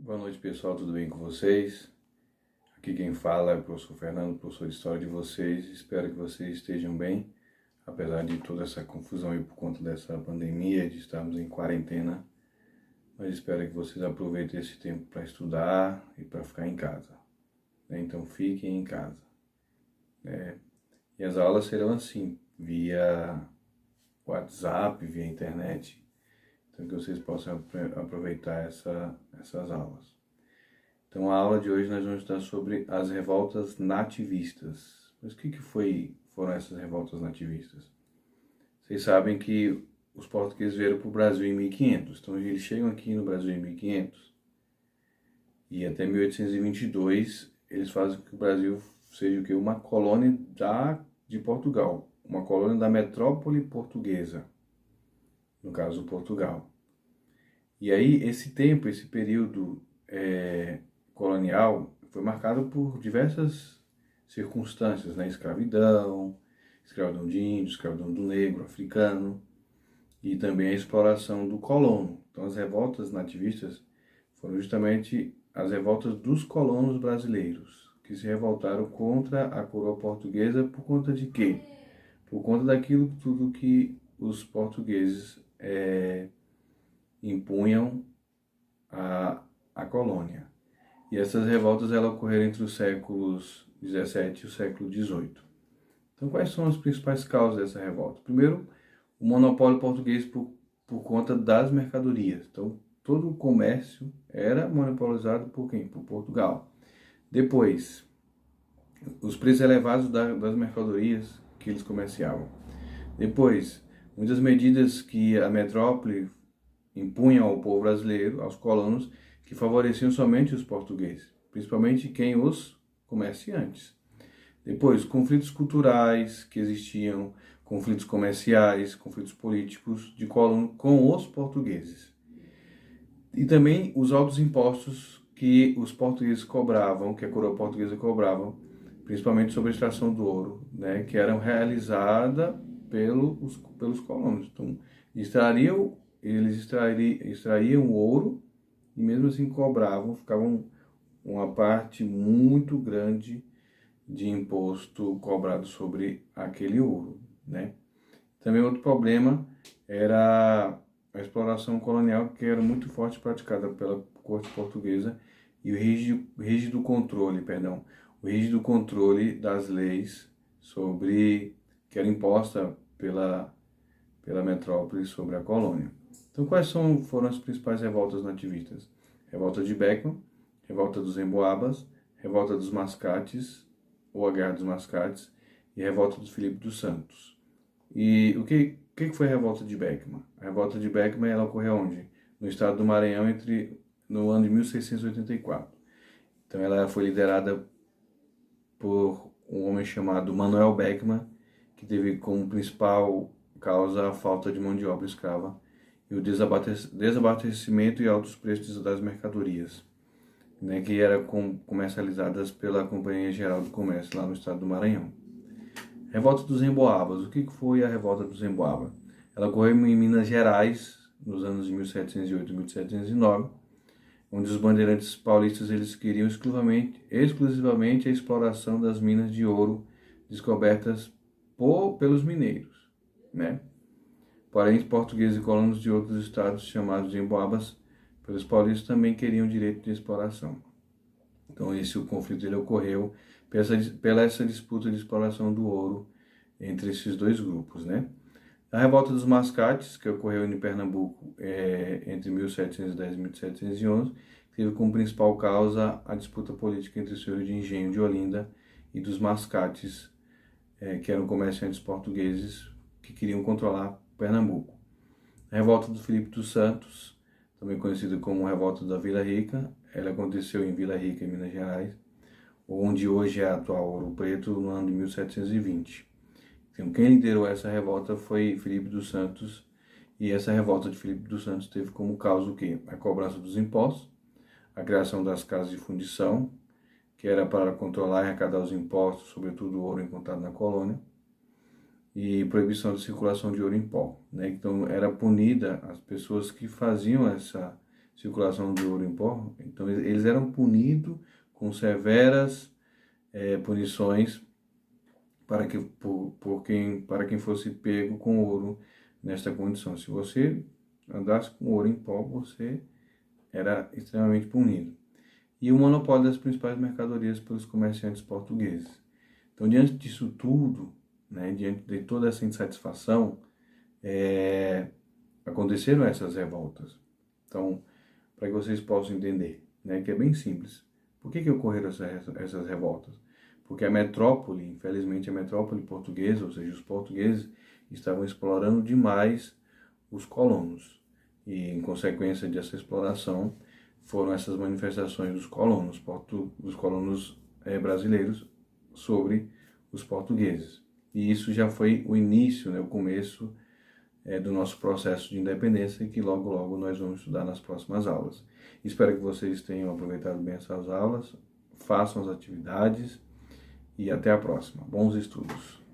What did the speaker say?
Boa noite, pessoal, tudo bem com vocês? Aqui quem fala é o professor Fernando, professor de História de vocês. Espero que vocês estejam bem, apesar de toda essa confusão aí por conta dessa pandemia, de estarmos em quarentena. Mas espero que vocês aproveitem esse tempo para estudar e para ficar em casa. Então fiquem em casa. E as aulas serão assim, via WhatsApp, via internet, então que vocês possam aproveitar essas aulas. Então, a aula de hoje nós vamos estudar sobre as revoltas nativistas. Mas o que foram essas revoltas nativistas? Vocês sabem que os portugueses vieram para o Brasil em 1500. Então, eles chegam aqui no Brasil em 1500 e até 1822 eles fazem com que o Brasil seja o quê? Uma colônia de Portugal, uma colônia da metrópole portuguesa, no caso Portugal. E aí, esse período colonial foi marcado por diversas circunstâncias, né? Escravidão de índio, escravidão do negro, africano, e também a exploração do colono. Então as revoltas nativistas foram justamente as revoltas dos colonos brasileiros, que se revoltaram contra a coroa portuguesa por conta de quê? Por conta daquilo tudo que os portugueses impunham à colônia. E essas revoltas elas ocorreram entre os séculos 17 e o século 18. Então, quais são as principais causas dessa revolta? Primeiro, o monopólio português por conta das mercadorias. Então, todo o comércio era monopolizado por quem? Por Portugal. Depois, os preços elevados das mercadorias que eles comerciavam. Depois, muitas medidas que a metrópole impunha ao povo brasileiro, aos colonos, que favoreciam somente os portugueses, principalmente quem? Os comerciantes. Depois, conflitos culturais que existiam, conflitos comerciais, conflitos políticos de colono com os portugueses. E também os altos impostos que os portugueses cobravam, que a coroa portuguesa cobrava, principalmente sobre a extração do ouro, né, que eram realizadas pelos colonos. Então, eles extraíam o ouro e mesmo assim cobravam, ficavam uma parte muito grande de imposto cobrado sobre aquele ouro, né? Também outro problema era a exploração colonial, que era muito forte praticada pela corte portuguesa, e o rígido controle das leis que era imposta pela metrópole sobre a colônia. Então, foram as principais revoltas nativistas? Revolta de Beckman, revolta dos Emboabas, revolta dos Mascates, ou a Guerra dos Mascates, e a revolta do Filipe dos Santos. E o que foi a revolta de Beckman? A revolta de Beckman ela ocorreu onde? No estado do Maranhão, no ano de 1684. Então, ela foi liderada por um homem chamado Manuel Beckman, que teve como principal causa a falta de mão de obra escrava e o desabastecimento e altos preços das mercadorias, né, que eram comercializadas pela Companhia Geral do Comércio lá no estado do Maranhão. Revolta dos Emboabas. O que foi a Revolta dos Emboabas? Ela ocorreu em Minas Gerais nos anos de 1708 e 1709, onde os bandeirantes paulistas eles queriam exclusivamente a exploração das minas de ouro descobertas pelos mineiros, né? Porém, os portugueses e colonos de outros estados, chamados de Emboabas, pelos paulistas, também queriam direito de exploração. Então, o conflito ele ocorreu pela essa disputa de exploração do ouro entre esses dois grupos, né? A revolta dos Mascates, que ocorreu em Pernambuco entre 1710 e 1711, teve como principal causa a disputa política entre o senhor de engenho de Olinda e dos Mascates, que eram comerciantes portugueses que queriam controlar Pernambuco. A revolta do Filipe dos Santos, também conhecida como Revolta da Vila Rica, ela aconteceu em Vila Rica, em Minas Gerais, onde hoje é a atual Ouro Preto, no ano de 1720. Então, quem liderou essa revolta foi Filipe dos Santos, e essa revolta de Filipe dos Santos teve como causa o quê? A cobrança dos impostos, a criação das casas de fundição, que era para controlar e arrecadar os impostos, sobretudo o ouro encontrado na colônia, e proibição de circulação de ouro em pó, né? Então era punida as pessoas que faziam essa circulação de ouro em pó, então eles eram punidos com severas punições para quem fosse pego com ouro nesta condição. Se você andasse com ouro em pó, você era extremamente punido. E o monopólio das principais mercadorias pelos comerciantes portugueses. Então, diante disso tudo, né, diante de toda essa insatisfação, aconteceram essas revoltas. Então, para que vocês possam entender, né, que é bem simples. Por que ocorreram essas revoltas? Porque a metrópole, infelizmente a metrópole portuguesa, ou seja, os portugueses, estavam explorando demais os colonos. E, em consequência dessa exploração, foram essas manifestações dos colonos brasileiros sobre os portugueses. E isso já foi o início, né, o começo do nosso processo de independência, que logo, logo nós vamos estudar nas próximas aulas. Espero que vocês tenham aproveitado bem essas aulas, façam as atividades e até a próxima. Bons estudos!